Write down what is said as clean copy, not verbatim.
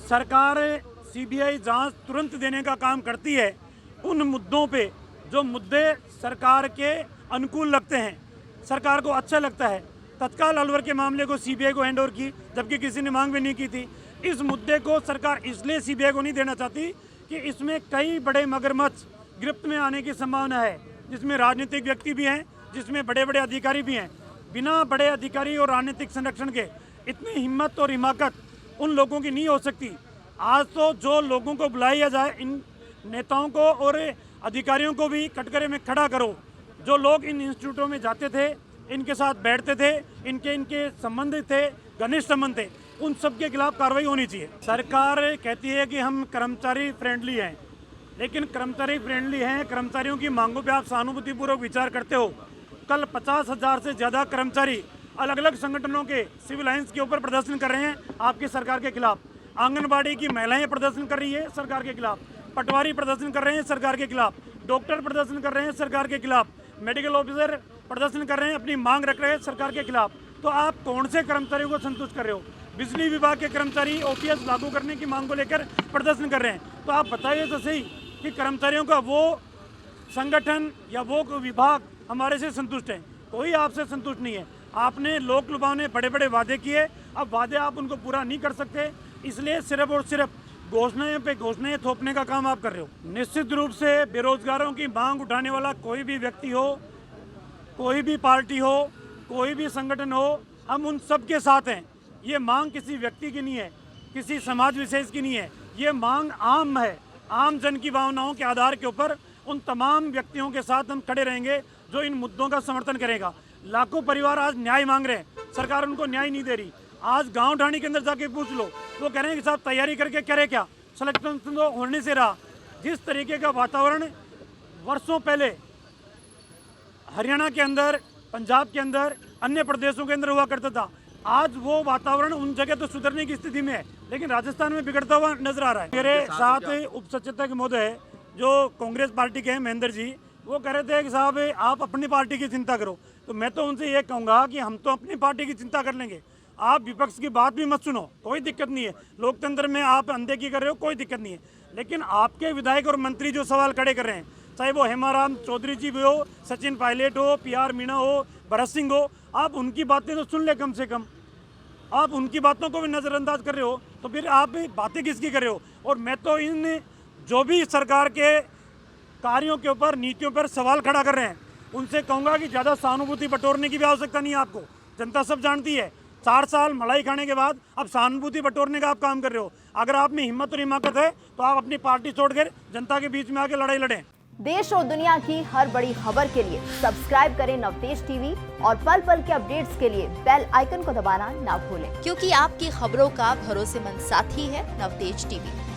सरकार सीबीआई जांच तुरंत देने का काम करती है उन मुद्दों पे जो मुद्दे सरकार के अनुकूल लगते हैं, सरकार को अच्छा लगता है। तत्काल अलवर के मामले को सीबीआई को हैंड ओवर की, जबकि किसी ने मांग भी नहीं की थी। इस मुद्दे को सरकार इसलिए सीबीआई को नहीं देना चाहती कि इसमें कई बड़े मगरमच्छ गिरफ्त में आने की संभावना है, जिसमें राजनीतिक व्यक्ति भी हैं, जिसमें बड़े बड़े अधिकारी भी हैं। बिना बड़े अधिकारी और राजनीतिक संरक्षण के इतनी हिम्मत और हिमाकत उन लोगों की नहीं हो सकती। आज तो जो लोगों को बुलाया जाए, इन नेताओं को और अधिकारियों को भी कटघरे में खड़ा करो। जो लोग इन इंस्टीट्यूटों में जाते थे, इनके साथ बैठते थे, इनके संबंध थे, घनिष्ठ संबंध थे, उन सब के खिलाफ कार्रवाई होनी चाहिए। सरकार कहती है कि हम कर्मचारी फ्रेंडली हैं, लेकिन कर्मचारी फ्रेंडली हैं, कर्मचारियों की मांगों पे आप सहानुभूतिपूर्वक विचार करते हो। कल 50,000 से ज़्यादा कर्मचारी अलग अलग संगठनों के सिविल लाइन्स के ऊपर प्रदर्शन कर रहे हैं आपकी सरकार के खिलाफ। आंगनबाड़ी की महिलाएं प्रदर्शन कर रही है सरकार के खिलाफ, पटवारी प्रदर्शन कर रहे हैं सरकार के खिलाफ, डॉक्टर प्रदर्शन कर रहे हैं सरकार के खिलाफ, मेडिकल ऑफिसर प्रदर्शन कर रहे हैं, अपनी मांग रख रहे हैं सरकार के खिलाफ। तो आप कौन से कर्मचारियों को संतुष्ट कर रहे हो? बिजली विभाग के कर्मचारी ओपीएस लागू करने की मांग को लेकर प्रदर्शन कर रहे हैं। तो आप बताइए तो सही कि कर्मचारियों का वो संगठन या वो विभाग हमारे से संतुष्ट है? कोई आपसे संतुष्ट नहीं है। आपने लोक लुभावने बड़े बड़े वादे किए, अब वादे आप उनको पूरा नहीं कर सकते, इसलिए सिर्फ और सिर्फ घोषणाएं पे घोषणाएं थोपने का काम आप कर रहे हो। निश्चित रूप से बेरोजगारों की मांग उठाने वाला कोई भी व्यक्ति हो, कोई भी पार्टी हो, कोई भी संगठन हो, हम उन सब के साथ हैं। ये मांग किसी व्यक्ति की नहीं है, किसी समाज विशेष की नहीं है, ये मांग आम है। आम जन की भावनाओं के आधार के ऊपर उन तमाम व्यक्तियों के साथ हम खड़े रहेंगे जो इन मुद्दों का समर्थन करेगा। लाखों परिवार आज न्याय मांग रहे हैं, सरकार उनको न्याय नहीं दे रही। आज गांव ढाणी के अंदर जाके पूछ लो, वो कह रहे हैं कि साहब तैयारी करके करे क्या, सिलेक्शन तो होने से रहा। जिस तरीके का वातावरण वर्षों पहले हरियाणा के अंदर, पंजाब के अंदर, अन्य प्रदेशों के अंदर हुआ करता था, आज वो वातावरण उन जगह तो सुधरने की स्थिति में है, लेकिन राजस्थान में बिगड़ता हुआ नजर आ रहा है। मेरे साथ उप सचेतक महोदय जो कांग्रेस पार्टी के हैं, महेंद्र जी, वो कह रहे थे कि साहब आप अपनी पार्टी की चिंता करो। तो मैं तो उनसे ये कहूँगा कि हम तो अपनी पार्टी की चिंता कर लेंगे, आप विपक्ष की बात भी मत सुनो, कोई दिक्कत नहीं है। लोकतंत्र में आप अनदेखी कर रहे हो, कोई दिक्कत नहीं है, लेकिन आपके विधायक और मंत्री जो सवाल खड़े कर रहे हैं, चाहे वो हेमाराम चौधरी जी भी हो, सचिन पायलट हो, PR मीणा हो, भरत सिंह हो, आप उनकी बातें तो सुन ले कम से कम। आप उनकी बातों को भी नज़रअंदाज कर रहे हो, तो फिर आप बातें किसकी कर रहे हो? और मैं तो इन जो भी सरकार के कार्यों के ऊपर, नीतियों पर सवाल खड़ा कर रहे हैं, उनसे कहूँगा कि ज़्यादा सहानुभूति बटोरने की भी आवश्यकता नहीं है आपको। जनता सब जानती है, 4 साल मलाई खाने के बाद अब सहानुभूति बटोरने का आप काम कर रहे हो। अगर आप में हिम्मत और हिमाकत है तो आप अपनी पार्टी छोड़कर जनता के बीच में आके लड़ाई लड़ें। देश और दुनिया की हर बड़ी खबर के लिए सब्सक्राइब करें नवतेज टीवी और पल पल के अपडेट्स के लिए बेल आइकन को दबाना ना भूलें, क्योंकि आपकी खबरों का भरोसेमंद साथी है नवतेज टीवी।